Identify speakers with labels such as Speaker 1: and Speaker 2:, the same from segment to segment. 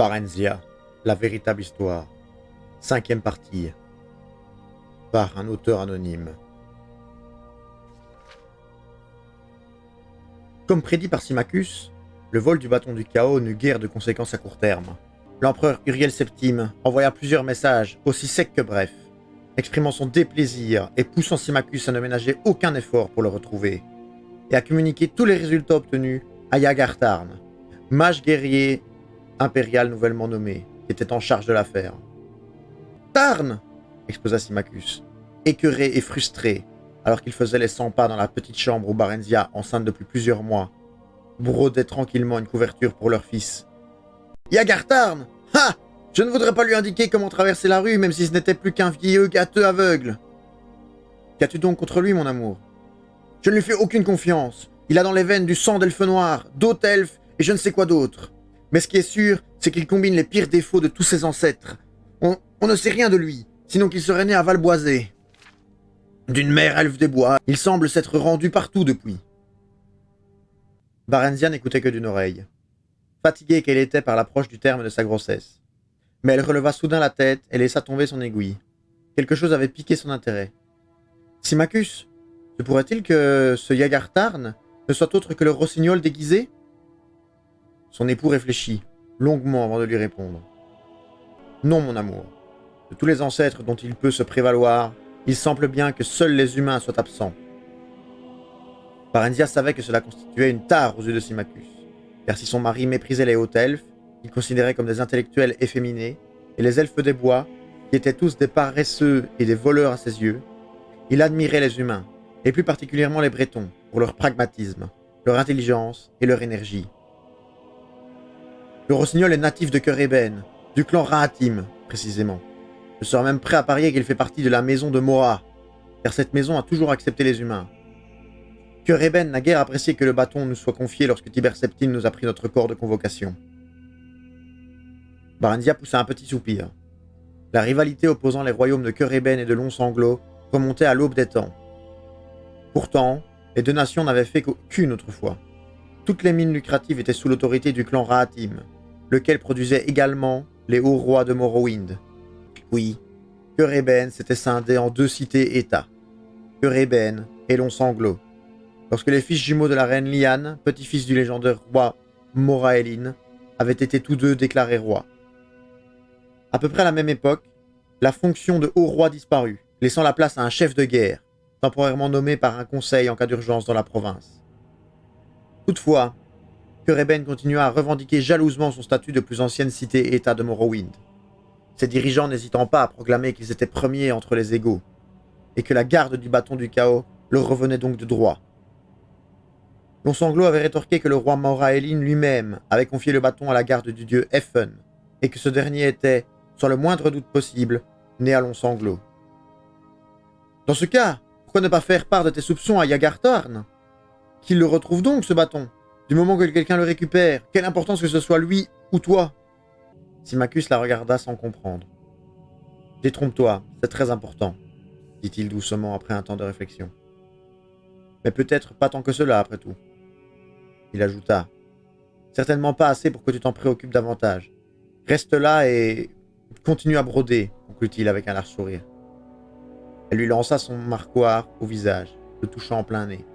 Speaker 1: Barenzia, la véritable histoire. 5e partie. Par un auteur anonyme. Comme prédit par Symmachus, le vol du bâton du chaos n'eut guère de conséquences à court terme. L'empereur Uriel VII envoya plusieurs messages, aussi secs que brefs, exprimant son déplaisir et poussant Symmachus à ne ménager aucun effort pour le retrouver, et à communiquer tous les résultats obtenus à Yagartarn, mage guerrier impérial nouvellement nommé, qui était en charge de l'affaire. « Tarn !» explosa Symmachus, écœuré et frustré, alors qu'il faisait les 100 pas dans la petite chambre où Barenzia, enceinte depuis plusieurs mois, brodait tranquillement une couverture pour leur fils. « Yagartarn ! Ha ! Je ne voudrais pas lui indiquer comment traverser la rue, même si ce n'était plus qu'un vieux gâteux aveugle. Qu'as-tu donc contre lui, mon amour ? Je ne lui fais aucune confiance. Il a dans les veines du sang d'elfe noir, d'autres elfes et je ne sais quoi d'autre. Mais ce qui est sûr, c'est qu'il combine les pires défauts de tous ses ancêtres. On ne sait rien de lui, sinon qu'il serait né à Valboisé. D'une mère elfe des bois, il semble s'être rendu partout depuis. » Barenzia n'écoutait que d'une oreille, fatiguée qu'elle était par l'approche du terme de sa grossesse. Mais elle releva soudain la tête et laissa tomber son aiguille. Quelque chose avait piqué son intérêt. « Symmachus, se pourrait-il que ce Yagartarn ne soit autre que le rossignol déguisé ?» Son époux réfléchit, longuement avant de lui répondre. « Non, mon amour. De tous les ancêtres dont il peut se prévaloir, il semble bien que seuls les humains soient absents. » Barenzia savait que cela constituait une tare aux yeux de Symmachus, car si son mari méprisait les hautes elfes, qu'il considérait comme des intellectuels efféminés, et les elfes des bois, qui étaient tous des paresseux et des voleurs à ses yeux, il admirait les humains, et plus particulièrement les Bretons, pour leur pragmatisme, leur intelligence et leur énergie. Le rossignol est natif de Keureben, du clan Rahatim, précisément. Je serais même prêt à parier qu'il fait partie de la maison de Moa, car cette maison a toujours accepté les humains. Keureben n'a guère apprécié que le bâton nous soit confié lorsque Tiber Septime nous a pris notre corps de convocation. Barenzia poussa un petit soupir. La rivalité opposant les royaumes de Keureben et de Long-Sanglot remontait à l'aube des temps. Pourtant, les deux nations n'avaient fait qu'une autrefois. Toutes les mines lucratives étaient sous l'autorité du clan Rahatim, lequel produisait également les hauts rois de Morrowind. Oui, Keureben s'était scindé en 2 cités-États, Keureben et Long-Sanglot, lorsque les fils jumeaux de la reine Lyanne, petit-fils du légendaire roi Moraelin, avaient été tous deux déclarés rois. À peu près à la même époque, la fonction de haut roi disparut, laissant la place à un chef de guerre, temporairement nommé par un conseil en cas d'urgence dans la province. Toutefois, Keureben continua à revendiquer jalousement son statut de plus ancienne cité-État de Morrowind, ses dirigeants n'hésitant pas à proclamer qu'ils étaient premiers entre les égaux, et que la garde du bâton du chaos leur revenait donc de droit. Long-Sanglot avait rétorqué que le roi Moraelin lui-même avait confié le bâton à la garde du dieu Effen, et que ce dernier était, sans le moindre doute possible, né à Long-Sanglot. « Dans ce cas, pourquoi ne pas faire part de tes soupçons à Yagartarn ? Qu'il le retrouve donc, ce bâton, du moment que quelqu'un le récupère, quelle importance que ce soit lui ou toi ?» Symmachus la regarda sans comprendre. « Détrompe-toi, c'est très important, » dit-il doucement après un temps de réflexion. « Mais peut-être pas tant que cela, après tout. » Il ajouta. « Certainement pas assez pour que tu t'en préoccupes davantage. Reste là et continue à broder, » conclut-il avec un large sourire. Elle lui lança son marquoir au visage, le touchant en plein nez.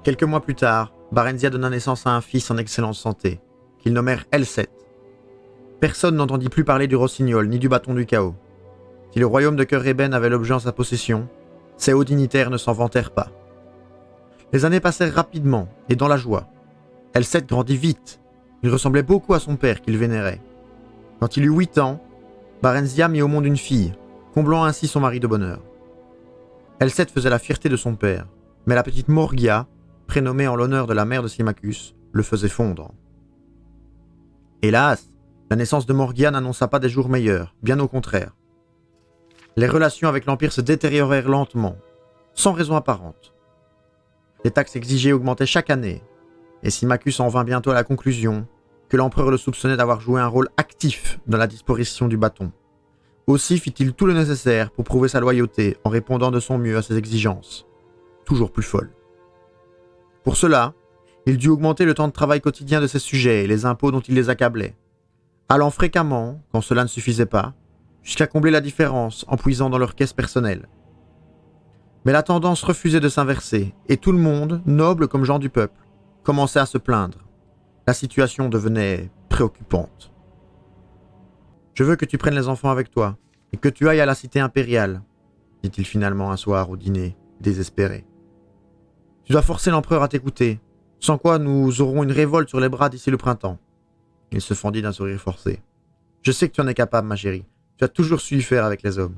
Speaker 1: Quelques mois plus tard, Barenzia donna naissance à un fils en excellente santé, qu'ils nommèrent Elset. Personne n'entendit plus parler du rossignol ni du bâton du chaos. Si le royaume de Keureben avait l'objet en sa possession, ses hauts dignitaires ne s'en vantèrent pas. Les années passèrent rapidement et dans la joie. Elset grandit vite. Il ressemblait beaucoup à son père qu'il vénérait. Quand il eut 8 ans, Barenzia mit au monde une fille, comblant ainsi son mari de bonheur. Elset faisait la fierté de son père, mais la petite Morgia, prénommée en l'honneur de la mère de Symmachus, le faisait fondre. Hélas, la naissance de Morgia n'annonça pas des jours meilleurs, bien au contraire. Les relations avec l'Empire se détériorèrent lentement, sans raison apparente. Les taxes exigées augmentaient chaque année, et Symmachus en vint bientôt à la conclusion que l'empereur le soupçonnait d'avoir joué un rôle actif dans la disparition du bâton. Aussi fit-il tout le nécessaire pour prouver sa loyauté en répondant de son mieux à ses exigences, toujours plus folles. Pour cela, Il dut augmenter le temps de travail quotidien de ses sujets et les impôts dont il les accablait, allant fréquemment, quand cela ne suffisait pas, jusqu'à combler la différence en puisant dans leur caisse personnelle. Mais la tendance refusait de s'inverser, et tout le monde, noble comme gens du peuple, commençait à se plaindre. La situation devenait préoccupante. « Je veux que tu prennes les enfants avec toi, et que tu ailles à la cité impériale, » dit-il finalement un soir au dîner, désespéré. « Tu dois forcer l'empereur à t'écouter, sans quoi nous aurons une révolte sur les bras d'ici le printemps. » Il se fendit d'un sourire forcé. « Je sais que tu en es capable, ma chérie. Tu as toujours su y faire avec les hommes. »«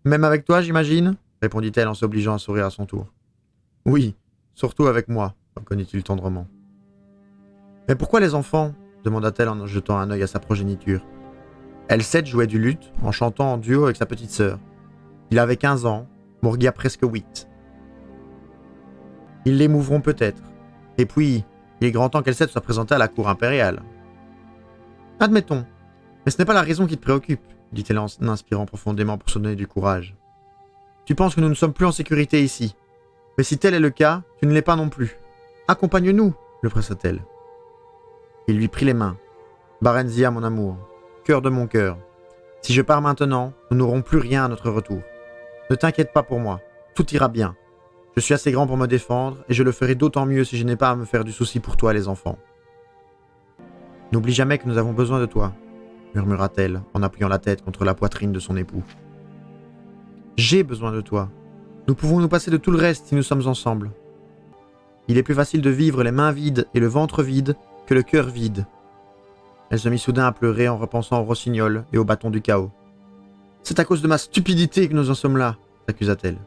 Speaker 1: Même avec toi, j'imagine ?» répondit-elle en s'obligeant à sourire à son tour. « Oui, surtout avec moi, » reconnut-il tendrement. « Mais pourquoi les enfants ?» demanda-t-elle en jetant un œil à sa progéniture. Elseth jouait du luth en chantant en duo avec sa petite sœur. Il avait 15 ans, Morgia presque 8. Ils l'émouvront peut-être. Et puis, il est grand temps qu'Elseth soit présentée à la cour impériale. Admettons, mais ce n'est pas la raison qui te préoccupe, dit-elle en inspirant profondément pour se donner du courage. Tu penses que nous ne sommes plus en sécurité ici. Mais si tel est le cas, tu ne l'es pas non plus. Accompagne-nous, le pressa-t-elle. Il lui prit les mains. Barenzia, mon amour, cœur de mon cœur. Si je pars maintenant, nous n'aurons plus rien à notre retour. Ne t'inquiète pas pour moi, tout ira bien. Je suis assez grand pour me défendre, et je le ferai d'autant mieux si je n'ai pas à me faire du souci pour toi et les enfants. N'oublie jamais que nous avons besoin de toi, murmura-t-elle en appuyant la tête contre la poitrine de son époux. J'ai besoin de toi. Nous pouvons nous passer de tout le reste si nous sommes ensemble. Il est plus facile de vivre les mains vides et le ventre vide que le cœur vide. Elle se mit soudain à pleurer en repensant au rossignol et au bâton du chaos. C'est à cause de ma stupidité que nous en sommes là, s'accusa-t-elle.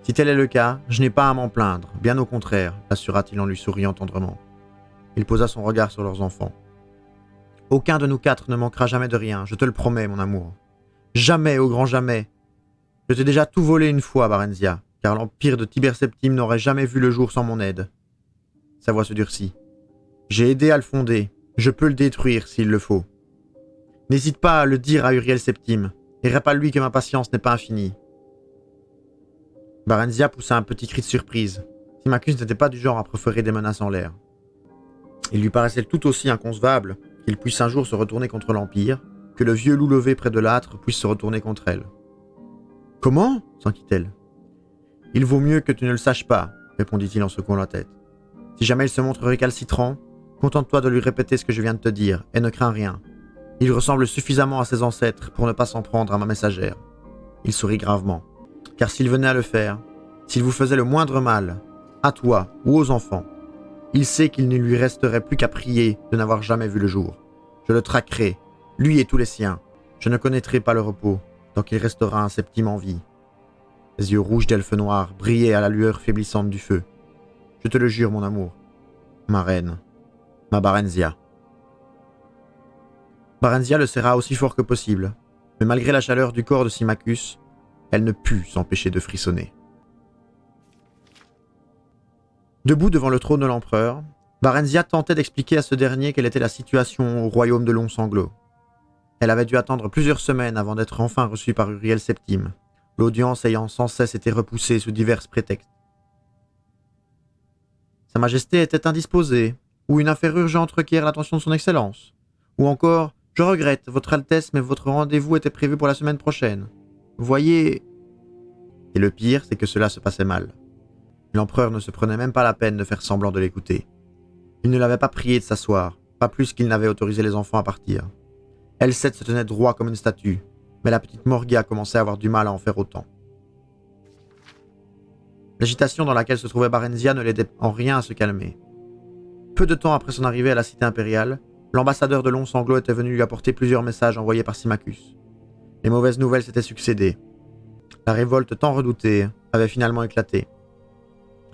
Speaker 1: Si tel est le cas, je n'ai pas à m'en plaindre, bien au contraire, l'assura-t-il en lui souriant tendrement. Il posa son regard sur leurs enfants. Aucun de nous 4 ne manquera jamais de rien, je te le promets, mon amour. Jamais, au grand jamais. Je t'ai déjà tout volé une fois, Barenzia, car l'empire de Tiber Septime n'aurait jamais vu le jour sans mon aide. Sa voix se durcit. J'ai aidé à le fonder, je peux le détruire s'il le faut. N'hésite pas à le dire à Uriel Septime, et rappelle-lui que ma patience n'est pas infinie. Barenzia poussa un petit cri de surprise. Symmachus n'était pas du genre à proférer des menaces en l'air. Il lui paraissait tout aussi inconcevable qu'il puisse un jour se retourner contre l'Empire, que le vieux loup levé près de l'âtre puisse se retourner contre elle. « Comment ?» s'enquit-elle. « Il vaut mieux que tu ne le saches pas, » répondit-il en secouant la tête. « Si jamais il se montre récalcitrant, contente-toi de lui répéter ce que je viens de te dire, et ne crains rien. Il ressemble suffisamment à ses ancêtres pour ne pas s'en prendre à ma messagère. » Il sourit gravement. « Car s'il venait à le faire, s'il vous faisait le moindre mal, à toi ou aux enfants, il sait qu'il ne lui resterait plus qu'à prier de n'avoir jamais vu le jour. Je le traquerai, lui et tous les siens. Je ne connaîtrai pas le repos, tant qu'il restera un Septime en vie. » Les yeux rouges d'elfe noir brillaient à la lueur faiblissante du feu. « Je te le jure, mon amour. Ma reine. Ma Barenzia. » Barenzia le serra aussi fort que possible, mais malgré la chaleur du corps de Symmachus, elle ne put s'empêcher de frissonner. Debout devant le trône de l'empereur, Barenzia tentait d'expliquer à ce dernier quelle était la situation au royaume de Long-Sanglot. Elle avait dû attendre plusieurs semaines avant d'être enfin reçue par Uriel Septime, l'audience ayant sans cesse été repoussée sous divers prétextes. Sa Majesté était indisposée, ou une affaire urgente requiert l'attention de son Excellence, ou encore « Je regrette, Votre Altesse, mais votre rendez-vous était prévu pour la semaine prochaine. Voyez... » Et le pire, c'est que cela se passait mal. L'empereur ne se prenait même pas la peine de faire semblant de l'écouter. Il ne l'avait pas prié de s'asseoir, pas plus qu'il n'avait autorisé les enfants à partir. Elseth se tenait droit comme une statue, mais la petite Morgia commençait à avoir du mal à en faire autant. L'agitation dans laquelle se trouvait Barenzia ne l'aidait en rien à se calmer. Peu de temps après son arrivée à la cité impériale, l'ambassadeur de Long-Sanglot était venu lui apporter plusieurs messages envoyés par Symmachus. Les mauvaises nouvelles s'étaient succédé. La révolte tant redoutée avait finalement éclaté.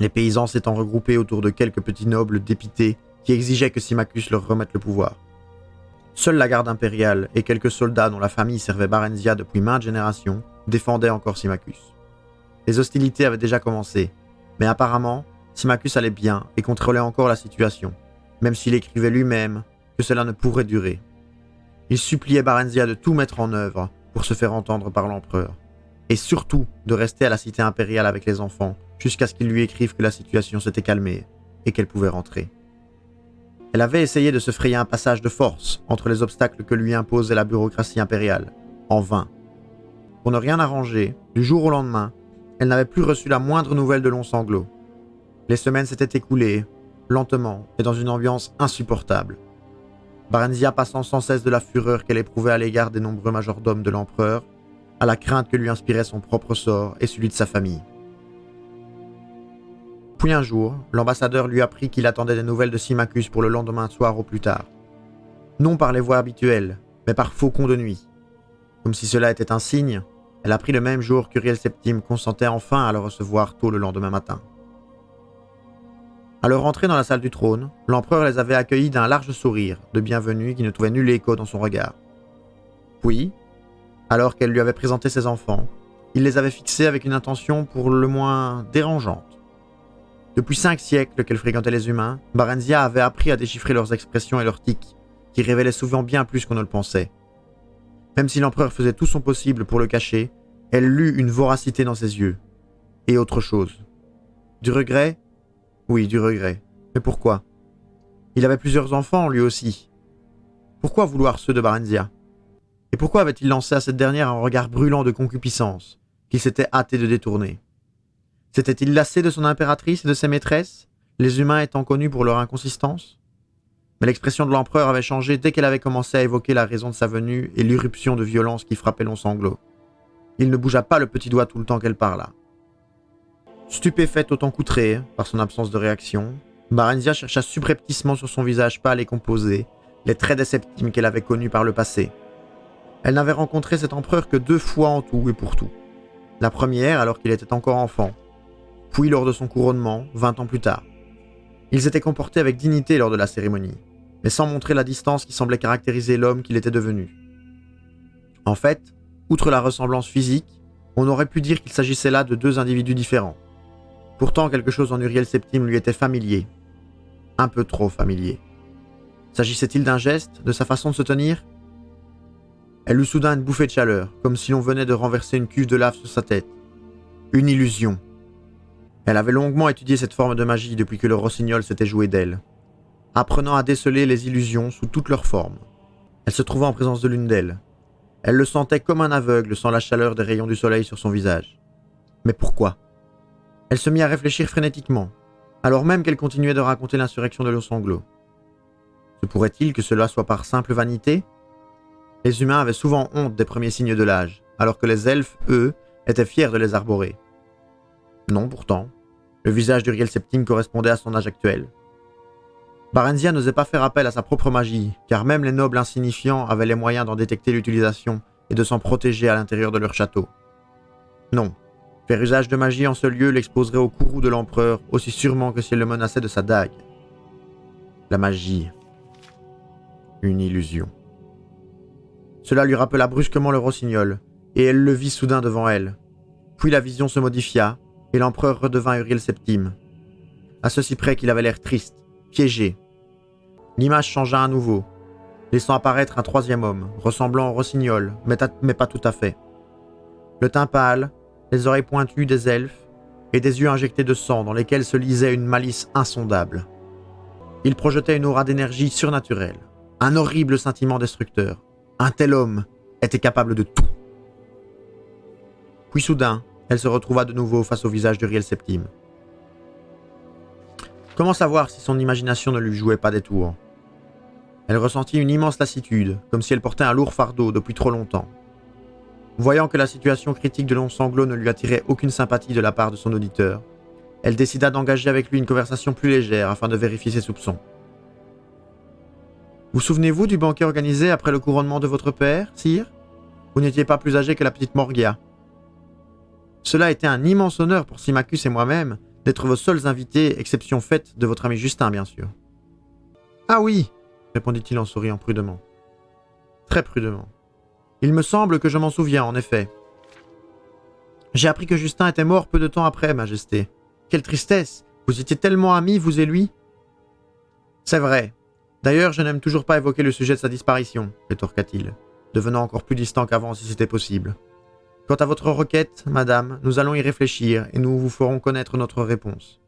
Speaker 1: Les paysans s'étant regroupés autour de quelques petits nobles dépités qui exigeaient que Symmachus leur remette le pouvoir. Seule la garde impériale et quelques soldats dont la famille servait Barenzia depuis maintes générations défendaient encore Symmachus. Les hostilités avaient déjà commencé, mais apparemment, Symmachus allait bien et contrôlait encore la situation, même s'il écrivait lui-même que cela ne pourrait durer. Il suppliait Barenzia de tout mettre en œuvre pour se faire entendre par l'empereur, et surtout de rester à la cité impériale avec les enfants jusqu'à ce qu'il lui écrive que la situation s'était calmée. et qu'elle pouvait rentrer. Elle avait essayé de se frayer un passage de force entre les obstacles que lui imposait la bureaucratie impériale, en vain. Pour ne rien arranger, du jour au lendemain, elle n'avait plus reçu la moindre nouvelle de Long-Sanglot. Les semaines s'étaient écoulées, lentement et dans une ambiance insupportable. Barenzia passant sans cesse de la fureur qu'elle éprouvait à l'égard des nombreux majordomes de l'empereur, à la crainte que lui inspirait son propre sort et celui de sa famille. Puis un jour, l'ambassadeur lui apprit qu'il attendait des nouvelles de Symmachus pour le lendemain soir au plus tard. Non par les voies habituelles, mais par faucon de nuit. Comme si cela était un signe, elle apprit le même jour qu'Uriel Septime consentait enfin à le recevoir tôt le lendemain matin. À leur entrée dans la salle du trône, l'empereur les avait accueillis d'un large sourire de bienvenue qui ne trouvait nul écho dans son regard. Puis, alors qu'elle lui avait présenté ses enfants, il les avait fixés avec une intention pour le moins dérangeante. Depuis 5 siècles qu'elle fréquentait les humains, Barenzia avait appris à déchiffrer leurs expressions et leurs tics, qui révélaient souvent bien plus qu'on ne le pensait. Même si l'empereur faisait tout son possible pour le cacher, elle lut une voracité dans ses yeux. Et autre chose. Du regret ? Oui, du regret. Mais pourquoi ? Il avait plusieurs enfants, lui aussi. Pourquoi vouloir ceux de Barenzia ? Et pourquoi avait-il lancé à cette dernière un regard brûlant de concupiscence, qu'il s'était hâté de détourner ? S'était-il lassé de son impératrice et de ses maîtresses, les humains étant connus pour leur inconsistance ? Mais l'expression de l'empereur avait changé dès qu'elle avait commencé à évoquer la raison de sa venue et l'irruption de violence qui frappait Long-Sanglot. Il ne bougea pas le petit doigt tout le temps qu'elle parla. Stupéfaite autant qu'outrée par son absence de réaction, Barenzia chercha subrepticement sur son visage pâle et composé les traits des Septimes qu'elle avait connus par le passé. Elle n'avait rencontré cet empereur que 2 fois en tout et pour tout. La première alors qu'il était encore enfant, puis lors de son couronnement, 20 ans plus tard. Il s'était comporté avec dignité lors de la cérémonie, mais sans montrer la distance qui semblait caractériser l'homme qu'il était devenu. En fait, outre la ressemblance physique, on aurait pu dire qu'il s'agissait là de 2 individus différents. Pourtant, quelque chose en Uriel Septime lui était familier. Un peu trop familier. S'agissait-il d'un geste, de sa façon de se tenir ? Elle eut soudain une bouffée de chaleur, comme si l'on venait de renverser une cuve de lave sur sa tête. Une illusion. Elle avait longuement étudié cette forme de magie depuis que le rossignol s'était joué d'elle, apprenant à déceler les illusions sous toutes leurs formes. Elle se trouvait en présence de l'une d'elles. Elle le sentait comme un aveugle sans la chaleur des rayons du soleil sur son visage. Mais pourquoi ? Elle se mit à réfléchir frénétiquement, alors même qu'elle continuait de raconter l'insurrection de Long-Sanglot. Se pourrait-il que cela soit par simple vanité ? Les humains avaient souvent honte des premiers signes de l'âge, alors que les elfes, eux, étaient fiers de les arborer. Non, pourtant, le visage d'Uriel Septime correspondait à son âge actuel. Barenzia n'osait pas faire appel à sa propre magie, car même les nobles insignifiants avaient les moyens d'en détecter l'utilisation et de s'en protéger à l'intérieur de leur château. Non. Faire usage de magie en ce lieu l'exposerait au courroux de l'empereur aussi sûrement que si elle le menaçait de sa dague. La magie. Une illusion. Cela lui rappela brusquement le rossignol, et elle le vit soudain devant elle. Puis la vision se modifia, et l'empereur redevint Uriel Septime. À ceci près qu'il avait l'air triste, piégé. L'image changea à nouveau, laissant apparaître un 3e homme, ressemblant au rossignol, mais pas tout à fait. Le teint pâle, les oreilles pointues des elfes, et des yeux injectés de sang dans lesquels se lisait une malice insondable. Il projetait une aura d'énergie surnaturelle, un horrible sentiment destructeur. Un tel homme était capable de tout. Puis soudain, elle se retrouva de nouveau face au visage d'Uriel Septime. Comment savoir si son imagination ne lui jouait pas des tours ? Elle ressentit une immense lassitude, comme si elle portait un lourd fardeau depuis trop longtemps. Voyant que la situation critique de Long-Sanglot ne lui attirait aucune sympathie de la part de son auditeur, elle décida d'engager avec lui une conversation plus légère afin de vérifier ses soupçons. Vous souvenez-vous du banquet organisé après le couronnement de votre père, sire ? Vous n'étiez pas plus âgé que la petite Morgia. Cela était un immense honneur pour Symmachus et moi-même d'être vos seuls invités, exception faite de votre ami Justin, bien sûr. Ah oui, répondit-il en souriant prudemment. Très prudemment. Il me semble que je m'en souviens, en effet. J'ai appris que Justin était mort peu de temps après, Majesté. Quelle tristesse! Vous étiez tellement amis, vous et lui. C'est vrai. D'ailleurs, je n'aime toujours pas évoquer le sujet de sa disparition, rétorqua-t-il, devenant encore plus distant qu'avant si c'était possible. Quant à votre requête, madame, nous allons y réfléchir et nous vous ferons connaître notre réponse.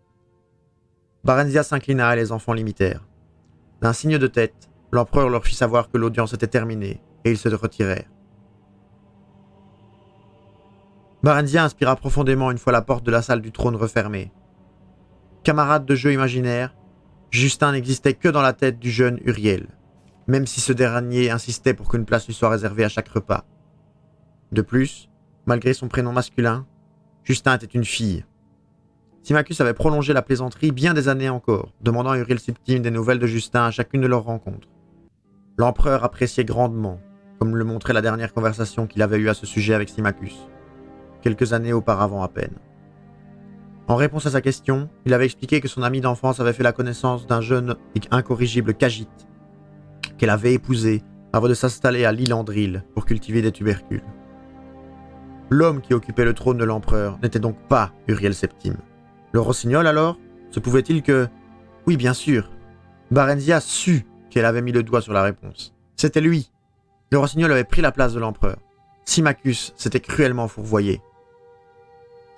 Speaker 1: Barenzia s'inclina et les enfants l'imitèrent. D'un signe de tête, l'empereur leur fit savoir que l'audience était terminée et ils se retirèrent. Barenzia inspira profondément une fois la porte de la salle du trône refermée. Camarade de jeu imaginaire, Justin n'existait que dans la tête du jeune Uriel, même si ce dernier insistait pour qu'une place lui soit réservée à chaque repas. De plus, malgré son prénom masculin, Justin était une fille. Symmachus avait prolongé la plaisanterie bien des années encore, demandant à Uriel Septime des nouvelles de Justin à chacune de leurs rencontres. L'empereur appréciait grandement, comme le montrait la dernière conversation qu'il avait eue à ce sujet avec Symmachus, quelques années auparavant à peine. En réponse à sa question, il avait expliqué que son ami d'enfance avait fait la connaissance d'un jeune et incorrigible Cagite, qu'elle avait épousé avant de s'installer à l'île Andril pour cultiver des tubercules. L'homme qui occupait le trône de l'empereur n'était donc pas Uriel Septime. Le rossignol alors? Se pouvait-il que... Oui, bien sûr. Barenzia sut qu'elle avait mis le doigt sur la réponse. C'était lui. Le rossignol avait pris la place de l'empereur. Symmachus s'était cruellement fourvoyé.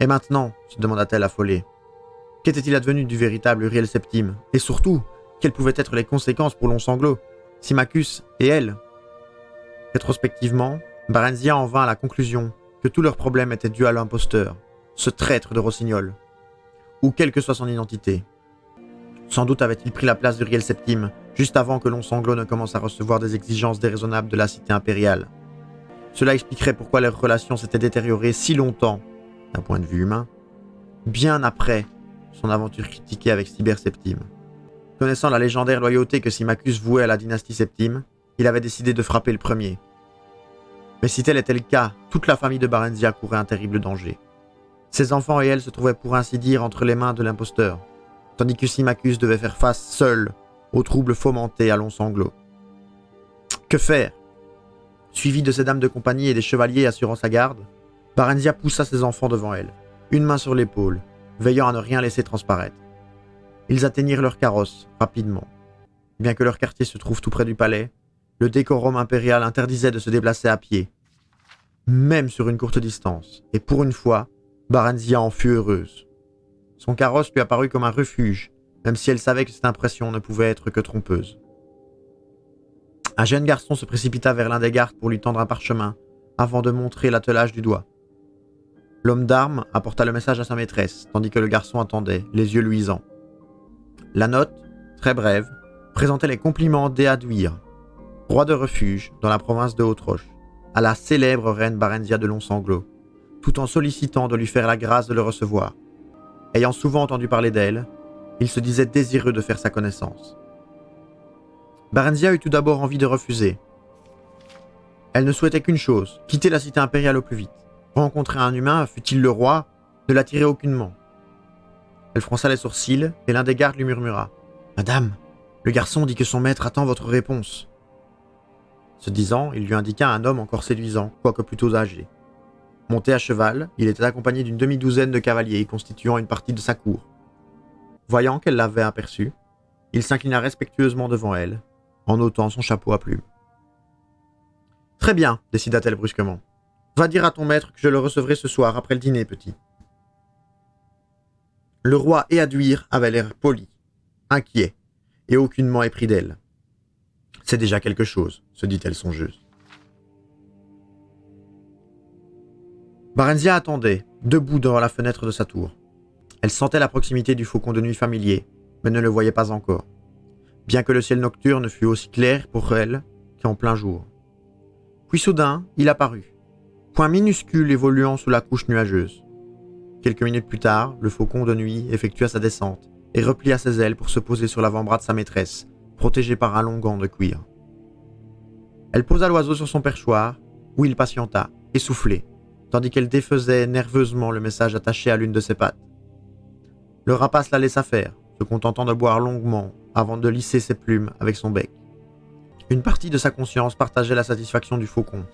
Speaker 1: Et maintenant, se demanda-t-elle affolée, qu'était-il advenu du véritable Uriel Septime? Et surtout, quelles pouvaient être les conséquences pour Long-Sanglot, Symmachus et elle? Rétrospectivement, Barenzia en vint à la conclusion que tout leur problème était dû à l'imposteur, ce traître de rossignol, ou quelle que soit son identité. Sans doute avait-il pris la place d'Uriel Septime, juste avant que Long-Sanglot ne commence à recevoir des exigences déraisonnables de la cité impériale. Cela expliquerait pourquoi leurs relations s'étaient détériorées si longtemps, d'un point de vue humain, bien après son aventure critiquée avec Cyber Septime. Connaissant la légendaire loyauté que Symmachus vouait à la dynastie Septime, il avait décidé de frapper le premier. Mais si tel était le cas, toute la famille de Barenzia courait un terrible danger. Ses enfants et elle se trouvaient pour ainsi dire entre les mains de l'imposteur, tandis que Symmachus devait faire face seul aux troubles fomentés à Long-Sanglot. Que faire? Suivi de ses dames de compagnie et des chevaliers assurant sa garde, Barenzia poussa ses enfants devant elle, une main sur l'épaule, veillant à ne rien laisser transparaître. Ils atteignirent leur carrosse, rapidement. Bien que leur quartier se trouve tout près du palais, le décorum impérial interdisait de se déplacer à pied, même sur une courte distance, et pour une fois, Barenzia en fut heureuse. Son carrosse lui apparut comme un refuge, même si elle savait que cette impression ne pouvait être que trompeuse. Un jeune garçon se précipita vers l'un des gardes pour lui tendre un parchemin, avant de montrer l'attelage du doigt. L'homme d'armes apporta le message à sa maîtresse, tandis que le garçon attendait, les yeux luisants. La note, très brève, présentait les compliments d'Eadwir, roi de refuge dans la province de Haute-Roche, à la célèbre reine Barenzia de Long-Sanglot, tout en sollicitant de lui faire la grâce de le recevoir. Ayant souvent entendu parler d'elle, il se disait désireux de faire sa connaissance. Barenzia eut tout d'abord envie de refuser. Elle ne souhaitait qu'une chose, quitter la cité impériale au plus vite. Rencontrer un humain, fût-il le roi, ne l'attirait aucunement. Elle fronça les sourcils et l'un des gardes lui murmura « Madame, le garçon dit que son maître attend votre réponse. » Ce disant, il lui indiqua un homme encore séduisant, quoique plutôt âgé. Monté à cheval, il était accompagné d'une demi-douzaine de cavaliers constituant une partie de sa cour. Voyant qu'elle l'avait aperçu, il s'inclina respectueusement devant elle, en ôtant son chapeau à plumes. « Très bien, décida-t-elle brusquement. Va dire à ton maître que je le recevrai ce soir après le dîner, petit. » Le roi Eadwir avait l'air poli, inquiet, et aucunement épris d'elle. « C'est déjà quelque chose, se dit-elle songeuse. Barenzia attendait, debout devant la fenêtre de sa tour. Elle sentait la proximité du faucon de nuit familier, mais ne le voyait pas encore, bien que le ciel nocturne fût aussi clair pour elle qu'en plein jour. Puis soudain, il apparut, point minuscule évoluant sous la couche nuageuse. Quelques minutes plus tard, le faucon de nuit effectua sa descente et replia ses ailes pour se poser sur l'avant-bras de sa maîtresse, protégée par un long gant de cuir. Elle posa l'oiseau sur son perchoir, où il patienta, essoufflé, tandis qu'elle défaisait nerveusement le message attaché à l'une de ses pattes. Le rapace la laissa faire, se contentant de boire longuement avant de lisser ses plumes avec son bec. Une partie de sa conscience partageait la satisfaction du faucon,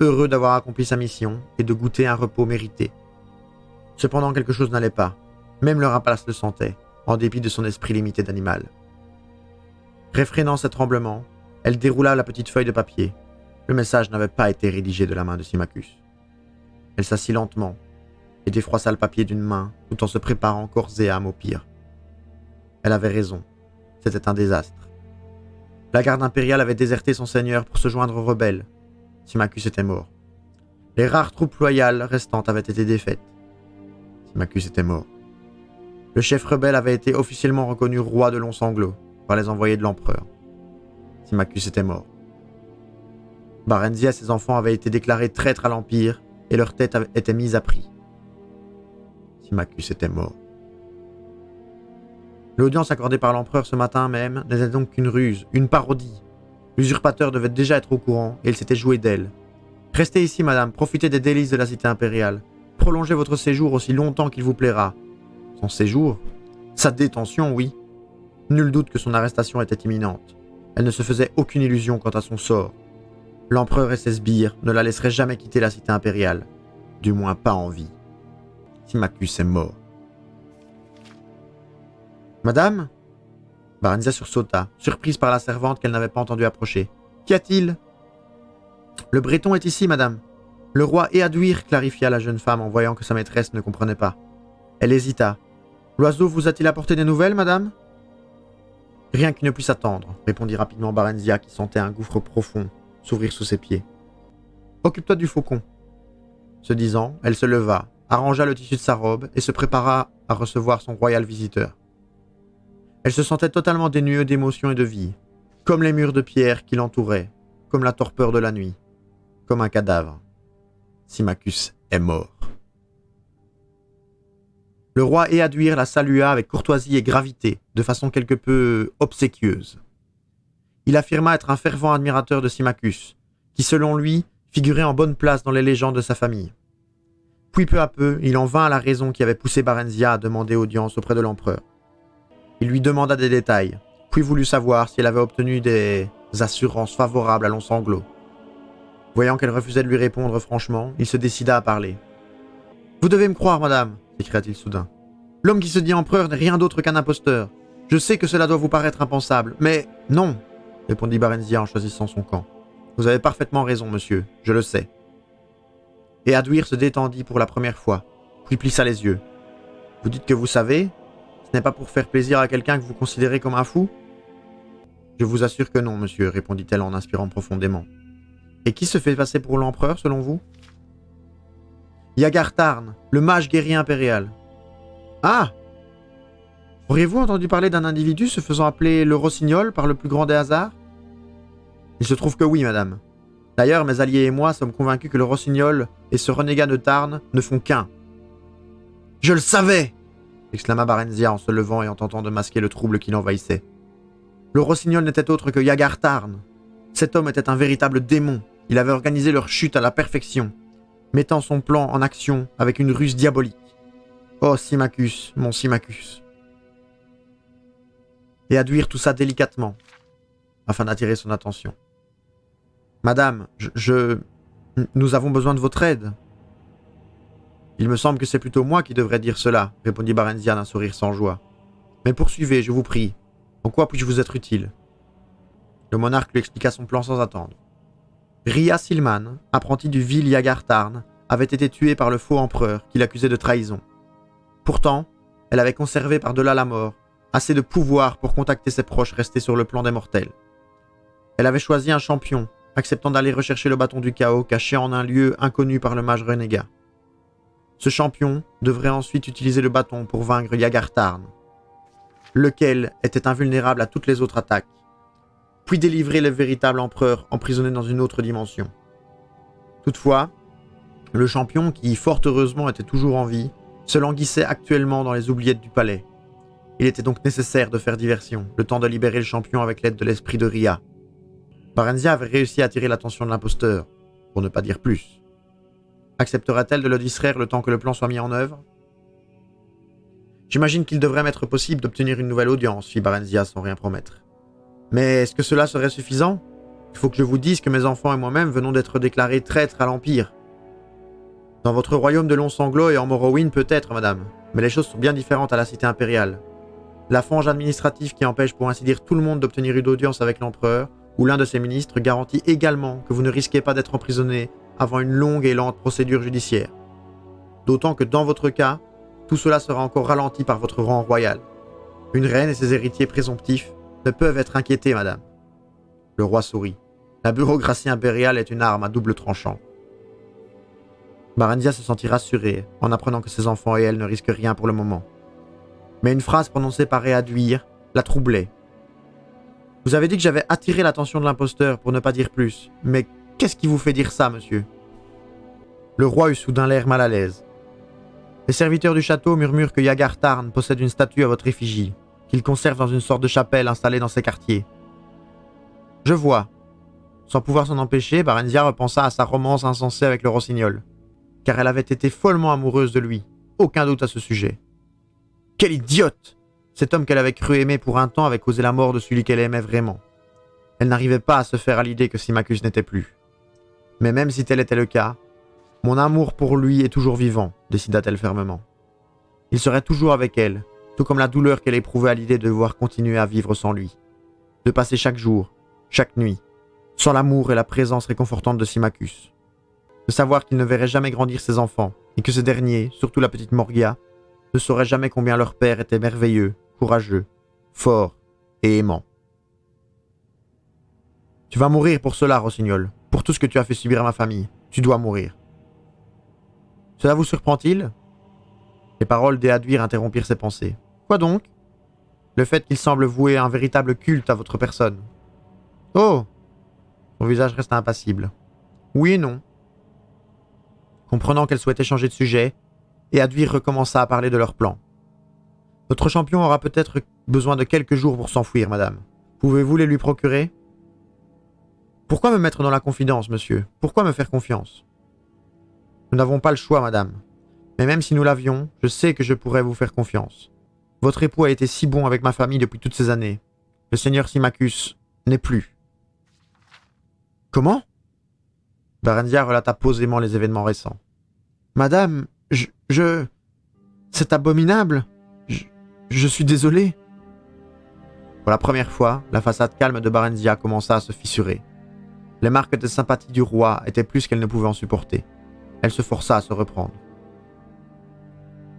Speaker 1: heureux d'avoir accompli sa mission et de goûter un repos mérité. Cependant, quelque chose n'allait pas. Même le rapace le sentait, en dépit de son esprit limité d'animal. Réfrénant ses tremblements, elle déroula la petite feuille de papier. Le message n'avait pas été rédigé de la main de Symmachus. Elle s'assit lentement et défroissa le papier d'une main tout en se préparant corps et âme au pire. Elle avait raison. C'était un désastre. La garde impériale avait déserté son seigneur pour se joindre aux rebelles. Symmachus était mort. Les rares troupes loyales restantes avaient été défaites. Symmachus était mort. Le chef rebelle avait été officiellement reconnu roi de Long-Sanglot par les envoyés de l'empereur. Symmachus était mort. Barenzia et ses enfants avaient été déclarés traîtres à l'Empire et leur tête était mise à prix. Symmachus était mort. L'audience accordée par l'empereur ce matin même n'était donc qu'une ruse, une parodie. L'usurpateur devait déjà être au courant et il s'était joué d'elle. Restez ici, madame, profitez des délices de la cité impériale. Prolongez votre séjour aussi longtemps qu'il vous plaira. Son séjour? Sa détention, oui. Nul doute que son arrestation était imminente. Elle ne se faisait aucune illusion quant à son sort. L'empereur et ses sbires ne la laisseraient jamais quitter la cité impériale. Du moins pas en vie. Symmachus est mort. Madame? Barenzia sursauta, surprise par la servante qu'elle n'avait pas entendue approcher. Qu'y a-t-il? Le Breton est ici, madame. Le roi Eadwir, clarifia la jeune femme en voyant que sa maîtresse ne comprenait pas. Elle hésita. L'oiseau vous a-t-il apporté des nouvelles, madame? Rien qui ne puisse attendre, répondit rapidement Barenzia qui sentait un gouffre profond s'ouvrir sous ses pieds. Occupe-toi du faucon. Ce disant, elle se leva, arrangea le tissu de sa robe et se prépara à recevoir son royal visiteur. Elle se sentait totalement dénuée d'émotion et de vie, comme les murs de pierre qui l'entouraient, comme la torpeur de la nuit, comme un cadavre. Symmachus est mort. Le roi Eadwir la salua avec courtoisie et gravité, de façon quelque peu obséquieuse. Il affirma être un fervent admirateur de Symmachus, qui selon lui figurait en bonne place dans les légendes de sa famille. Puis peu à peu, il en vint à la raison qui avait poussé Barenzia à demander audience auprès de l'empereur. Il lui demanda des détails, puis voulut savoir si elle avait obtenu des assurances favorables à Long-Sanglot. Voyant qu'elle refusait de lui répondre franchement, il se décida à parler. « Vous devez me croire, madame !» s'écria-t-il soudain. « L'homme qui se dit empereur n'est rien d'autre qu'un imposteur. Je sais que cela doit vous paraître impensable, mais non !» répondit Barenzia en choisissant son camp. « Vous avez parfaitement raison, monsieur, je le sais. » Eadwir se détendit pour la première fois, puis plissa les yeux. « Vous dites que vous savez ? Ce n'est pas pour faire plaisir à quelqu'un que vous considérez comme un fou ? » « Je vous assure que non, monsieur, répondit-elle en inspirant profondément. « Et qui se fait passer pour l'empereur, selon vous ? » Yagar Tarn, le mage guerrier impérial. « Ah ! Auriez-vous entendu parler d'un individu se faisant appeler le Rossignol par le plus grand des hasards ? » Il se trouve que oui, madame. D'ailleurs, mes alliés et moi sommes convaincus que le Rossignol et ce renégat de Tarn ne font qu'un. « Je le savais !» exclama Barenzia en se levant et en tentant de masquer le trouble qui l'envahissait. Le Rossignol n'était autre que Yagar Tarn. Cet homme était un véritable démon. Il avait organisé leur chute à la perfection, mettant son plan en action avec une ruse diabolique. Oh, Symmachus, mon Symmachus. Eadwir toussa délicatement, afin d'attirer son attention. Madame, nous avons besoin de votre aide. Il me semble que c'est plutôt moi qui devrais dire cela, répondit Barenzia d'un sourire sans joie. Mais poursuivez, je vous prie. En quoi puis-je vous être utile ? Le monarque lui expliqua son plan sans attendre. Ria Silman, apprenti du vil Yagar Tarn, avait été tuée par le faux empereur qui l'accusait de trahison. Pourtant, elle avait conservé par-delà la mort assez de pouvoir pour contacter ses proches restés sur le plan des mortels. Elle avait choisi un champion, acceptant d'aller rechercher le bâton du chaos caché en un lieu inconnu par le mage renégat. Ce champion devrait ensuite utiliser le bâton pour vaincre Yagar Tarn, lequel était invulnérable à toutes les autres attaques, puis délivrer le véritable empereur emprisonné dans une autre dimension. Toutefois, le champion, qui fort heureusement était toujours en vie, se languissait actuellement dans les oubliettes du palais. Il était donc nécessaire de faire diversion, le temps de libérer le champion avec l'aide de l'esprit de Ria. Barenzia avait réussi à attirer l'attention de l'imposteur, pour ne pas dire plus. Acceptera-t-elle de le distraire le temps que le plan soit mis en œuvre ? J'imagine qu'il devrait m'être possible d'obtenir une nouvelle audience, fit Barenzia sans rien promettre. Mais est-ce que cela serait suffisant ? Il faut que je vous dise que mes enfants et moi-même venons d'être déclarés traîtres à l'Empire. Dans votre royaume de Long-Sanglot et en Morrowind peut-être, madame, mais les choses sont bien différentes à la cité impériale. La fange administrative qui empêche pour ainsi dire tout le monde d'obtenir une audience avec l'empereur ou l'un de ses ministres garantit également que vous ne risquez pas d'être emprisonné avant une longue et lente procédure judiciaire. D'autant que dans votre cas, tout cela sera encore ralenti par votre rang royal. Une reine et ses héritiers présomptifs ne peuvent être inquiétés, madame. Le roi sourit. La bureaucratie impériale est une arme à double tranchant. Barendia se sentit rassurée en apprenant que ses enfants et elle ne risquent rien pour le moment. Mais une phrase prononcée par Eadwir la troublait. Vous avez dit que j'avais attiré l'attention de l'imposteur pour ne pas dire plus, mais qu'est-ce qui vous fait dire ça, monsieur ? Le roi eut soudain l'air mal à l'aise. Les serviteurs du château murmurent que Yagar Tarn possède une statue à votre effigie, qu'il conserve dans une sorte de chapelle installée dans ses quartiers. Je vois. Sans pouvoir s'en empêcher, Barendia repensa à sa romance insensée avec le rossignol, car elle avait été follement amoureuse de lui, aucun doute à ce sujet. Quelle idiote! Cet homme qu'elle avait cru aimer pour un temps avait causé la mort de celui qu'elle aimait vraiment. Elle n'arrivait pas à se faire à l'idée que Symmachus n'était plus. Mais même si tel était le cas, mon amour pour lui est toujours vivant, décida-t-elle fermement. Il serait toujours avec elle, tout comme la douleur qu'elle éprouvait à l'idée de devoir continuer à vivre sans lui. De passer chaque jour, chaque nuit, sans l'amour et la présence réconfortante de Symmachus. De savoir qu'il ne verrait jamais grandir ses enfants, et que ces derniers, surtout la petite Morgia, ne sauraient jamais combien leur père était merveilleux, courageux, fort et aimant. Tu vas mourir pour cela, Rossignol, pour tout ce que tu as fait subir à ma famille. Tu dois mourir. Cela vous surprend-il ? Les paroles d'Eadwir interrompirent ses pensées. Quoi donc ? Le fait qu'il semble vouer un véritable culte à votre personne. Oh ! Son visage resta impassible. Oui et non. Comprenant qu'elle souhaitait changer de sujet, Eadwir recommença à parler de leur plan. Notre champion aura peut-être besoin de quelques jours pour s'enfuir, madame. Pouvez-vous les lui procurer ? Pourquoi me mettre dans la confidence, monsieur ? Pourquoi me faire confiance ? Nous n'avons pas le choix, madame. Mais même si nous l'avions, je sais que je pourrais vous faire confiance. Votre époux a été si bon avec ma famille depuis toutes ces années. Le seigneur Symmachus n'est plus. Comment ? Barendia relata posément les événements récents. Madame, c'est abominable. Je suis désolé. Pour la première fois, la façade calme de Barendia commença à se fissurer. Les marques de sympathie du roi étaient plus qu'elle ne pouvait en supporter. Elle se força à se reprendre.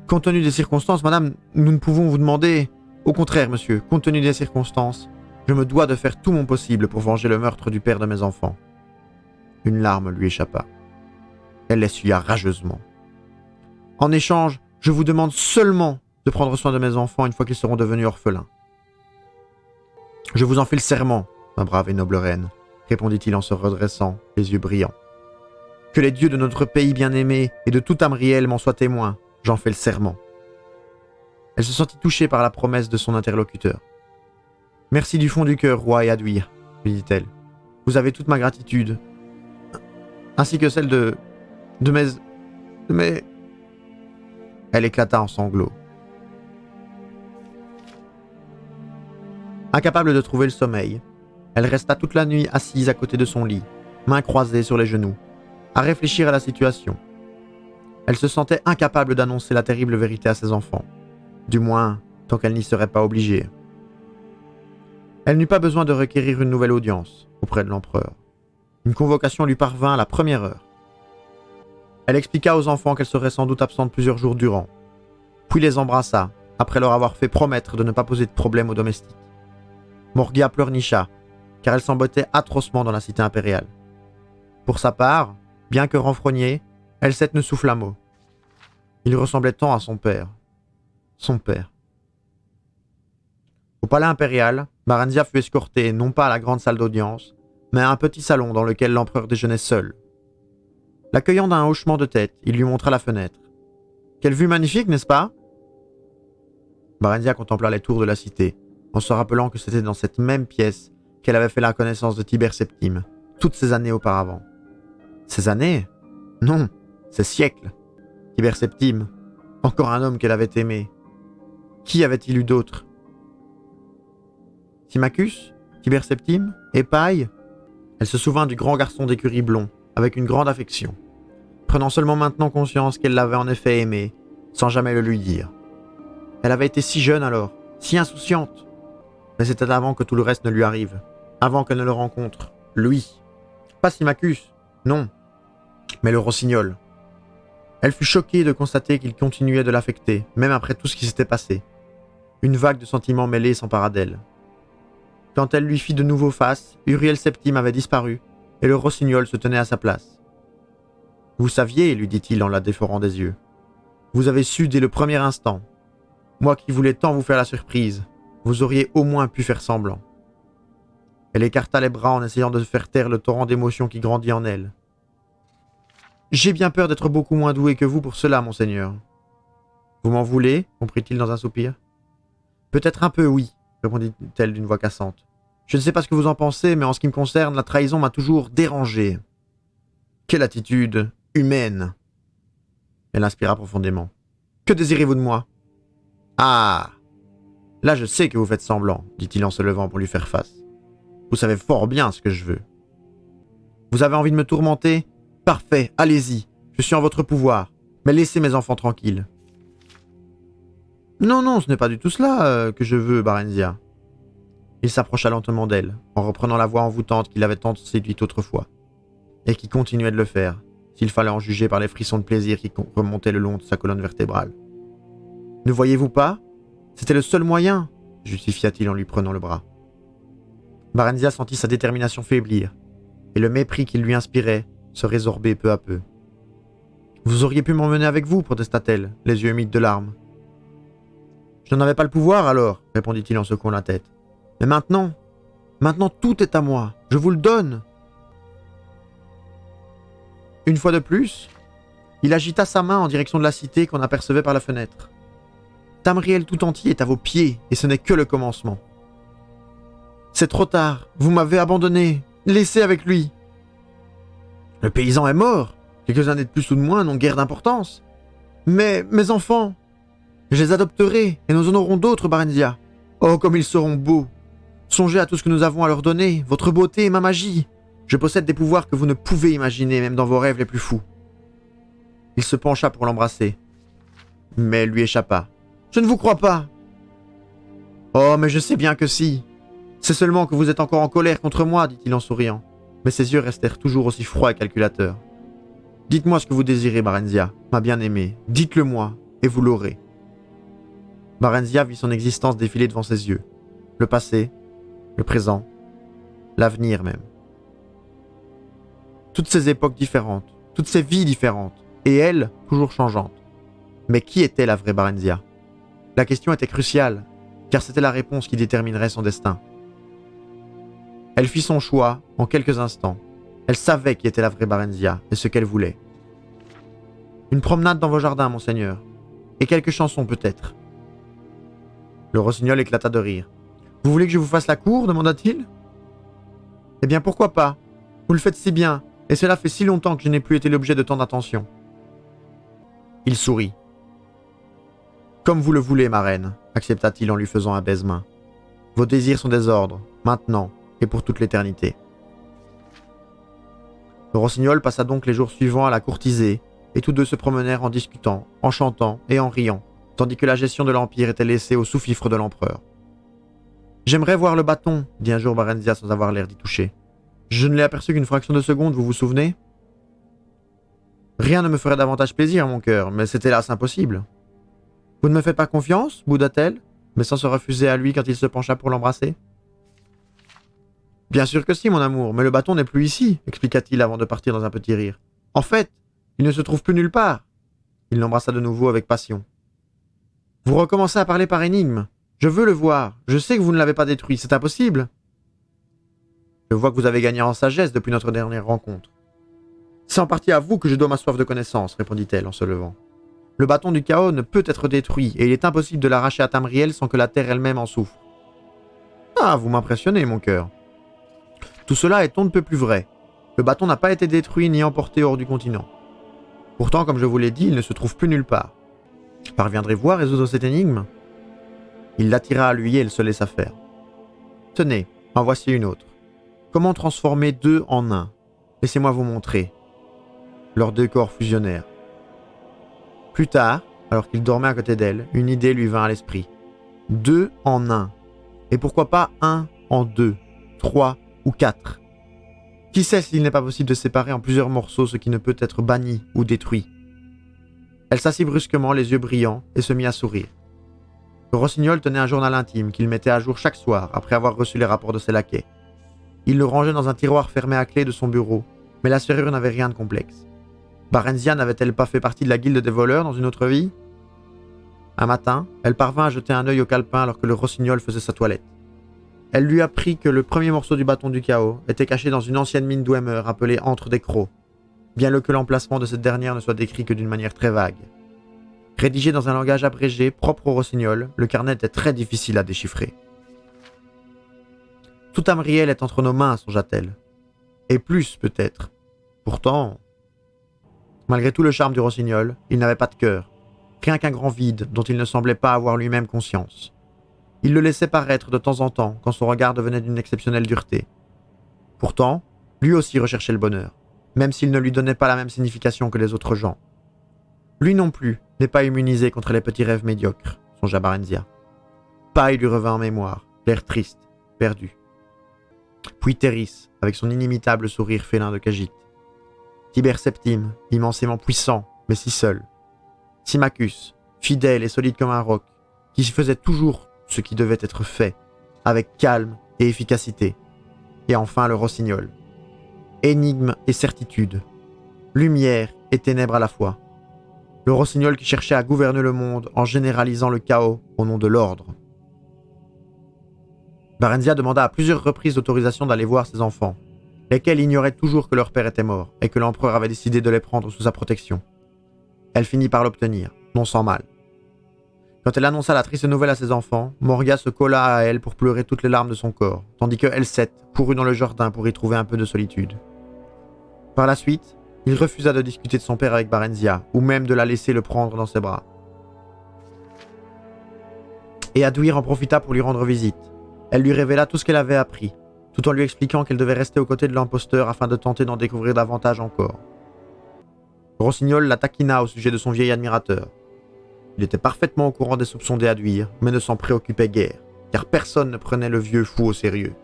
Speaker 1: Compte tenu des circonstances, madame, nous ne pouvons vous demander... Au contraire, monsieur, compte tenu des circonstances, je me dois de faire tout mon possible pour venger le meurtre du père de mes enfants. Une larme lui échappa. Elle l'essuya rageusement. En échange, je vous demande seulement de prendre soin de mes enfants une fois qu'ils seront devenus orphelins. Je vous en fais le serment, ma brave et noble reine, répondit-il en se redressant, les yeux brillants. Que les dieux de notre pays bien-aimé et de tout Tamriel m'en soient témoins, j'en fais le serment. Elle se sentit touchée par la promesse de son interlocuteur. Merci du fond du cœur, roi Eadwir, lui dit-elle. Vous avez toute ma gratitude, ainsi que celle de mes... Elle éclata en sanglots. Incapable de trouver le sommeil, elle resta toute la nuit assise à côté de son lit, mains croisées sur les genoux, à réfléchir à la situation. Elle se sentait incapable d'annoncer la terrible vérité à ses enfants, du moins tant qu'elle n'y serait pas obligée. Elle n'eut pas besoin de requérir une nouvelle audience auprès de l'empereur. Une convocation lui parvint à la première heure. Elle expliqua aux enfants qu'elle serait sans doute absente plusieurs jours durant, puis les embrassa, après leur avoir fait promettre de ne pas poser de problème aux domestiques. Morgia pleurnicha, car elle s'embêtait atrocement dans la cité impériale. Pour sa part, bien que renfrognée, Elset ne souffla mot. Il ressemblait tant à son père. Son père. Au palais impérial, Barendia fut escortée non pas à la grande salle d'audience, mais à un petit salon dans lequel l'empereur déjeunait seul. L'accueillant d'un hochement de tête, il lui montra la fenêtre. « Quelle vue magnifique, n'est-ce pas ?» Barendia contempla les tours de la cité, en se rappelant que c'était dans cette même pièce qu'elle avait fait la connaissance de Tiber Septime, toutes ces années auparavant. Ces années ? Non, ces siècles. Tiber Septime, encore un homme qu'elle avait aimé. Qui avait-il eu d'autre ? Symmachus ? Tiber Septime ? Épaille ? Elle se souvint du grand garçon d'écurie blond, avec une grande affection, prenant seulement maintenant conscience qu'elle l'avait en effet aimé, sans jamais le lui dire. Elle avait été si jeune alors, si insouciante. Mais c'était avant que tout le reste ne lui arrive, avant qu'elle ne le rencontre, lui. Pas Symmachus, non, mais le rossignol. Elle fut choquée de constater qu'il continuait de l'affecter, même après tout ce qui s'était passé. Une vague de sentiments mêlés s'empara d'elle. Quand elle lui fit de nouveau face, Uriel Septime avait disparu, et le rossignol se tenait à sa place. « Vous saviez, lui dit-il en la déforant des yeux. Vous avez su dès le premier instant. Moi qui voulais tant vous faire la surprise, vous auriez au moins pu faire semblant. » Elle écarta les bras en essayant de faire taire le torrent d'émotions qui grandit en elle. « J'ai bien peur d'être beaucoup moins doué que vous pour cela, monseigneur. »« Vous m'en voulez ?» comprit-il dans un soupir. « Peut-être un peu, oui, » répondit-elle d'une voix cassante. « Je ne sais pas ce que vous en pensez, mais en ce qui me concerne, la trahison m'a toujours dérangé. » Quelle attitude humaine. Elle inspira profondément. « Que désirez-vous de moi ?»« Ah ! Là, je sais que vous faites semblant, » dit-il en se levant pour lui faire face. « Vous savez fort bien ce que je veux. Vous avez envie de me tourmenter ? Parfait, allez-y, je suis en votre pouvoir, mais laissez mes enfants tranquilles. »« Non, non, ce n'est pas du tout cela que je veux, Barenzia. » Il s'approcha lentement d'elle, en reprenant la voix envoûtante qui l'avait tant séduite autrefois, et qui continuait de le faire, s'il fallait en juger par les frissons de plaisir qui remontaient le long de sa colonne vertébrale. « Ne voyez-vous pas ? C'était le seul moyen, » justifia-t-il en lui prenant le bras. Barenzia sentit sa détermination faiblir, et le mépris qu'il lui inspirait se résorber peu à peu. « Vous auriez pu m'emmener avec vous, protesta-t-elle, les yeux humides de larmes. « Je n'en avais pas le pouvoir alors, répondit-il en secouant la tête. Mais maintenant tout est à moi, je vous le donne. » Une fois de plus, il agita sa main en direction de la cité qu'on apercevait par la fenêtre. Tamriel tout entier est à vos pieds, et ce n'est que le commencement. C'est trop tard, vous m'avez abandonné, laissez avec lui. Le paysan est mort, quelques années de plus ou de moins n'ont guère d'importance. Mais mes enfants, je les adopterai, et nous en aurons d'autres, Barenzia. Oh, comme ils seront beaux. Songez à tout ce que nous avons à leur donner, votre beauté et ma magie. Je possède des pouvoirs que vous ne pouvez imaginer, même dans vos rêves les plus fous. Il se pencha pour l'embrasser, mais elle lui échappa. Je ne vous crois pas. Oh, mais je sais bien que si. C'est seulement que vous êtes encore en colère contre moi, dit-il en souriant, mais ses yeux restèrent toujours aussi froids et calculateurs. Dites-moi ce que vous désirez, Barenzia, ma bien-aimée. Dites-le moi, et vous l'aurez. Barenzia vit son existence défiler devant ses yeux. Le passé, le présent, l'avenir même. Toutes ces époques différentes, toutes ces vies différentes, et elle, toujours changeante. Mais qui était la vraie Barenzia ? La question était cruciale, car c'était la réponse qui déterminerait son destin. Elle fit son choix en quelques instants. Elle savait qui était la vraie Barenzia et ce qu'elle voulait. Une promenade dans vos jardins, monseigneur, et quelques chansons peut-être. Le rossignol éclata de rire. Vous voulez que je vous fasse la cour ? Demanda-t-il. Eh bien, pourquoi pas ? Vous le faites si bien, et cela fait si longtemps que je n'ai plus été l'objet de tant d'attention. Il sourit. Comme vous le voulez, ma reine, accepta-t-il en lui faisant un baise-main. Vos désirs sont des ordres, maintenant et pour toute l'éternité. Le rossignol passa donc les jours suivants à la courtiser, et tous deux se promenèrent en discutant, en chantant et en riant, tandis que la gestion de l'Empire était laissée au sous-fifre de l'empereur. « J'aimerais voir le bâton, dit un jour Barenzia sans avoir l'air d'y toucher. Je ne l'ai aperçu qu'une fraction de seconde, vous vous souvenez ? Rien ne me ferait davantage plaisir, mon cœur, mais c'est hélas impossible. Vous ne me faites pas confiance, bouda-t-elle, mais sans se refuser à lui quand il se pencha pour l'embrasser. Bien sûr que si, mon amour, mais le bâton n'est plus ici, expliqua-t-il avant de partir dans un petit rire. En fait, il ne se trouve plus nulle part. Il l'embrassa de nouveau avec passion. Vous recommencez à parler par énigme. Je veux le voir. Je sais que vous ne l'avez pas détruit. C'est impossible. Je vois que vous avez gagné en sagesse depuis notre dernière rencontre. C'est en partie à vous que je dois ma soif de connaissance, répondit-elle en se levant. Le bâton du chaos ne peut être détruit et il est impossible de l'arracher à Tamriel sans que la terre elle-même en souffre. Ah, vous m'impressionnez, mon cœur. Tout cela est on ne peut plus vrai. Le bâton n'a pas été détruit ni emporté hors du continent. Pourtant, comme je vous l'ai dit, il ne se trouve plus nulle part. Parviendrez-vous à résoudre cette énigme ? Il l'attira à lui et elle se laissa faire. Tenez, en voici une autre. Comment transformer deux en un ? Laissez-moi vous montrer. Leurs deux corps fusionnèrent. Plus tard, alors qu'il dormait à côté d'elle, une idée lui vint à l'esprit. Deux en un. Et pourquoi pas un en deux, 3 ou 4 ? Qui sait s'il n'est pas possible de séparer en plusieurs morceaux ce qui ne peut être banni ou détruit ? Elle s'assit brusquement, les yeux brillants, et se mit à sourire. Le rossignol tenait un journal intime qu'il mettait à jour chaque soir après avoir reçu les rapports de ses laquais. Il le rangeait dans un tiroir fermé à clé de son bureau, mais la serrure n'avait rien de complexe. Barenzia n'avait-elle pas fait partie de la guilde des voleurs dans une autre vie? Un matin, elle parvint à jeter un œil au calepin alors que le rossignol faisait sa toilette. Elle lui apprit que le premier morceau du bâton du chaos était caché dans une ancienne mine d'Ouemer appelée Antre des Crocs, bien que l'emplacement de cette dernière ne soit décrit que d'une manière très vague. Rédigé dans un langage abrégé propre au rossignol, le carnet était très difficile à déchiffrer. « Tout Tamriel est entre nos mains, songea-t-elle. Et plus, peut-être. Pourtant... » Malgré tout le charme du rossignol, il n'avait pas de cœur, rien qu'un grand vide dont il ne semblait pas avoir lui-même conscience. Il le laissait paraître de temps en temps quand son regard devenait d'une exceptionnelle dureté. Pourtant, lui aussi recherchait le bonheur, même s'il ne lui donnait pas la même signification que les autres gens. Lui non plus n'est pas immunisé contre les petits rêves médiocres, songea Barenzia. Paille lui revint en mémoire, l'air triste, perdu. Puis Théris, avec son inimitable sourire félin de Khajiit. Tiber Septime, immensément puissant, mais si seul. Symmachus, fidèle et solide comme un roc, qui faisait toujours ce qui devait être fait, avec calme et efficacité. Et enfin le rossignol. Énigme et certitude. Lumière et ténèbres à la fois. Le rossignol qui cherchait à gouverner le monde en généralisant le chaos au nom de l'ordre. Barenzia demanda à plusieurs reprises l'autorisation d'aller voir ses enfants, lesquels ignoraient toujours que leur père était mort et que l'empereur avait décidé de les prendre sous sa protection. Elle finit par l'obtenir, non sans mal. Quand elle annonça la triste nouvelle à ses enfants, Morga se colla à elle pour pleurer toutes les larmes de son corps, tandis que Elset courut dans le jardin pour y trouver un peu de solitude. Par la suite, il refusa de discuter de son père avec Barenzia, ou même de la laisser le prendre dans ses bras. Et Aduir en profita pour lui rendre visite. Elle lui révéla tout ce qu'elle avait appris, tout en lui expliquant qu'elle devait rester aux côtés de l'imposteur afin de tenter d'en découvrir davantage encore. Rossignol la taquina au sujet de son vieil admirateur. Il était parfaitement au courant des soupçons d'Aduir, mais ne s'en préoccupait guère, car personne ne prenait le vieux fou au sérieux.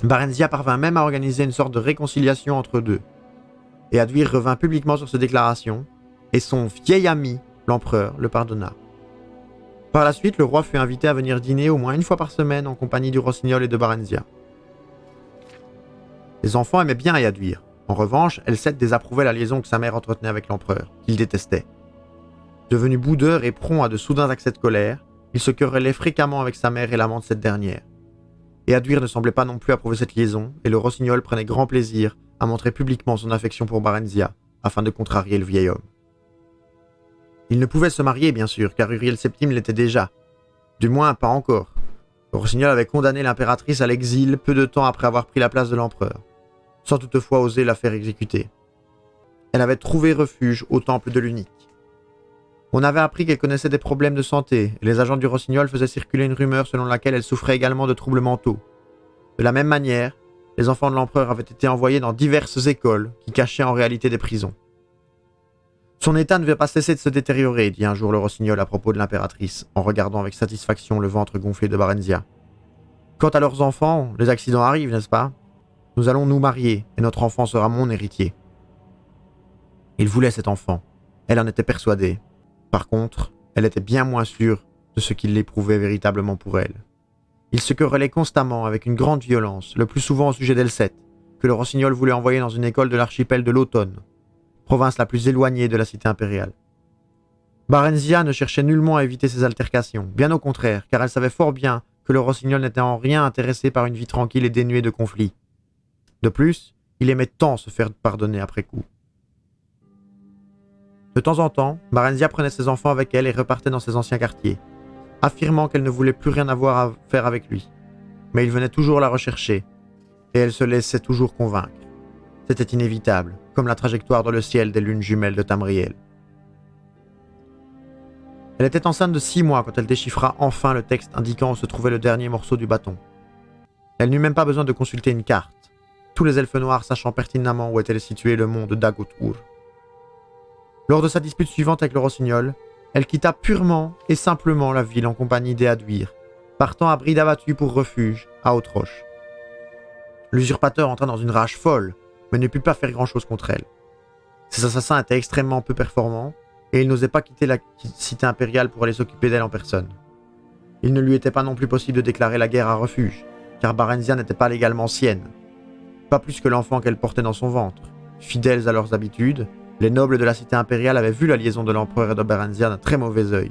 Speaker 1: Barenzia parvint même à organiser une sorte de réconciliation entre deux. Et Aduir revint publiquement sur ses déclarations, et son vieil ami, l'empereur, le pardonna. Par la suite, le roi fut invité à venir dîner au moins une fois par semaine en compagnie du rossignol et de Barenzia. Les enfants aimaient bien Aduir. En revanche, Elset désapprouvait la liaison que sa mère entretenait avec l'empereur, qu'il détestait. Devenu boudeur et prompt à de soudains accès de colère, il se querellait fréquemment avec sa mère et l'amant de cette dernière. Et Aduir ne semblait pas non plus approuver cette liaison, et le rossignol prenait grand plaisir à montrer publiquement son affection pour Barenzia, afin de contrarier le vieil homme. Il ne pouvait se marier, bien sûr, car Uriel Septime l'était déjà. Du moins, pas encore. Le rossignol avait condamné l'impératrice à l'exil peu de temps après avoir pris la place de l'empereur, sans toutefois oser la faire exécuter. Elle avait trouvé refuge au temple de l'Unique. On avait appris qu'elle connaissait des problèmes de santé, et les agents du rossignol faisaient circuler une rumeur selon laquelle elle souffrait également de troubles mentaux. De la même manière, les enfants de l'empereur avaient été envoyés dans diverses écoles qui cachaient en réalité des prisons. Son état ne devait pas cesser de se détériorer, dit un jour le rossignol à propos de l'impératrice, en regardant avec satisfaction le ventre gonflé de Barenzia. Quant à leurs enfants, les accidents arrivent, n'est-ce pas? Nous allons nous marier, et notre enfant sera mon héritier. Il voulait cet enfant. Elle en était persuadée. Par contre, elle était bien moins sûre de ce qu'il éprouvait véritablement pour elle. Il se querellait constamment avec une grande violence, le plus souvent au sujet d'Elset, que le rossignol voulait envoyer dans une école de l'archipel de l'Automne, province la plus éloignée de la cité impériale. Barenzia ne cherchait nullement à éviter ces altercations, bien au contraire, car elle savait fort bien que le rossignol n'était en rien intéressé par une vie tranquille et dénuée de conflits. De plus, il aimait tant se faire pardonner après coup. De temps en temps, Barenzia prenait ses enfants avec elle et repartait dans ses anciens quartiers, affirmant qu'elle ne voulait plus rien avoir à faire avec lui. Mais il venait toujours la rechercher, et elle se laissait toujours convaincre. C'était inévitable, comme la trajectoire dans le ciel des lunes jumelles de Tamriel. Elle était enceinte de 6 mois quand elle déchiffra enfin le texte indiquant où se trouvait le dernier morceau du bâton. Elle n'eut même pas besoin de consulter une carte, tous les elfes noirs sachant pertinemment où était situé le mont de Dagotur. Lors de sa dispute suivante avec le rossignol, elle quitta purement et simplement la ville en compagnie d'Aduir, partant à bride abattue pour refuge à Haute-Roche. L'usurpateur entra dans une rage folle, mais ne put pas faire grand-chose contre elle. Ses assassins étaient extrêmement peu performants, et il n'osait pas quitter la cité impériale pour aller s'occuper d'elle en personne. Il ne lui était pas non plus possible de déclarer la guerre à Refuge, car Barenzia n'était pas légalement sienne. Pas plus que l'enfant qu'elle portait dans son ventre. Fidèles à leurs habitudes, les nobles de la cité impériale avaient vu la liaison de l'empereur et de Barenzia d'un très mauvais œil.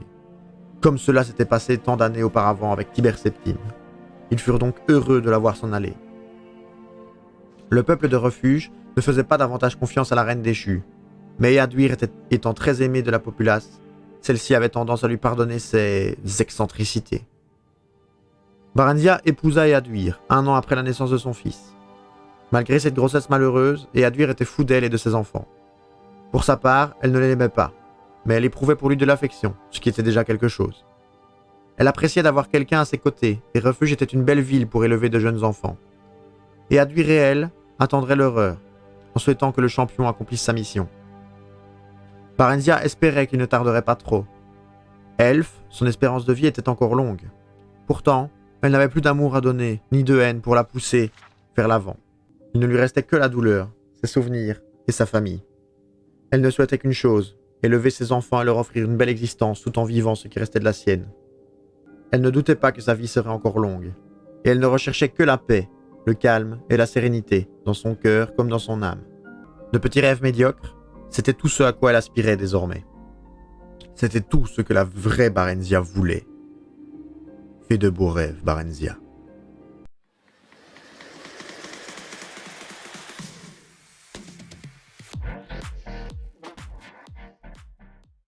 Speaker 1: Comme cela s'était passé tant d'années auparavant avec Tiber Septime. Ils furent donc heureux de la voir s'en aller. Le peuple de Refuge ne faisait pas davantage confiance à la reine déchue, mais Eadwir étant très aimé de la populace, celle-ci avait tendance à lui pardonner ses excentricités. Barenzia épousa Eadwir 1 an après la naissance de son fils. Malgré cette grossesse malheureuse, Eadwir était fou d'elle et de ses enfants. Pour sa part, elle ne l'aimait pas, mais elle éprouvait pour lui de l'affection, ce qui était déjà quelque chose. Elle appréciait d'avoir quelqu'un à ses côtés, et Refuge était une belle ville pour élever de jeunes enfants. Eadwir et elle attendraient leur heure, en souhaitant que le champion accomplisse sa mission. Barenzia espérait qu'il ne tarderait pas trop. Elfe, son espérance de vie était encore longue. Pourtant, elle n'avait plus d'amour à donner, ni de haine pour la pousser vers l'avant. Il ne lui restait que la douleur, ses souvenirs et sa famille. Elle ne souhaitait qu'une chose, élever ses enfants et leur offrir une belle existence tout en vivant ce qui restait de la sienne. Elle ne doutait pas que sa vie serait encore longue, et elle ne recherchait que la paix, le calme et la sérénité, dans son cœur comme dans son âme. De petits rêves médiocres, c'était tout ce à quoi elle aspirait désormais. C'était tout ce que la vraie Barenzia voulait. Fais de beaux rêves, Barenzia.